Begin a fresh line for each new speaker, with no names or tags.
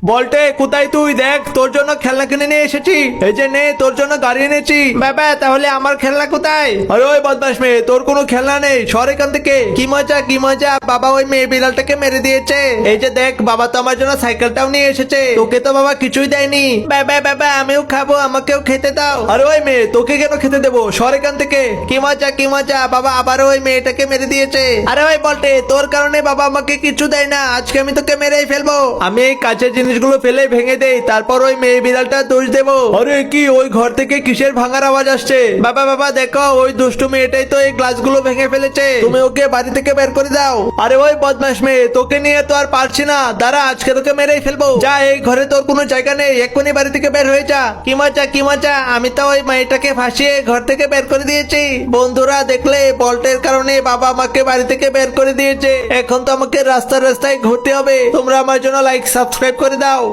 বলটে কোথায় তুই? দেখ তোর জন্য খেলনা কিনে নিয়ে এসেছি। এই যে নে, তোর জন্য গাড়ি এনেছি।
বাবা তাহলে আমার খেলনা কোথায়?
আরে ওই বদমাস মেয়ে, তোর কোনো খেলনা নেই, সর এখান থেকে।
কি মজা কি মজা, বাবা ওই মেয়ে বিড়ালটাকে মেরে দিয়েছে।
এই যে দেখ, বাবা তো আমার জন্য সাইকেলটাও নিয়ে এসেছে।
তোকে তো বাবা কিছুই দেয়নি। বাবা বাবা আমিও খাবো, আমাকেও খেতে দাও।
আরে ওই মেয়ে, তোকে কেন খেতে দেবো? সর এখান থেকে।
কি মজা, বাবা আবারও ওই মেয়েটাকে মেরে দিয়েছে। আরে ওই বলটে, তোর কারণে বাবা আমাকে কিছু দেয় না, আজকে আমি তোকে মেরেই ফেলবো।
আমি এই কাছের জিনিসগুলো ফেলে ভেঙে দেই, তারপর ওই মেয়ে বিড়ালটা দোষ দেবো। আরে কি, ওই ঘর থেকে কিসের ভাঙার আওয়াজ আসছে?
বাবা বাবা দেখো, ওই দুষ্টু মেয়েটাই তো এই গ্লাসগুলো ভেঙে ফেলেছে, তুমি ওকে বাড়ি থেকে বের করে দাও।
আরে ওই বদমাস মেয়ে, তোকে নিয়ে তো আর পারছি না, দাঁড়া আজকে তোকে মেরেই ফেলবো। যা, এই ঘরে তোর কোনো জায়গা নেই, এক্ষুনি বাড়ি থেকে বের হয়ে যা।
কি মজা, আমি তো ওই মেয়েটাকে ফাঁসিয়ে ঘর থেকে বের করে দিয়েছি। বন্ধুরা দেখলে, বল্টের কারণে বাবা আমাকে বাড়ি থেকে বের করে দিয়েছে। এখন তো আমাকে রাস্তায় রাস্তায় ঘুরতে হবে। তোমরা আমার জন্য লাইক সাবস্ক্রাইব করে দাও।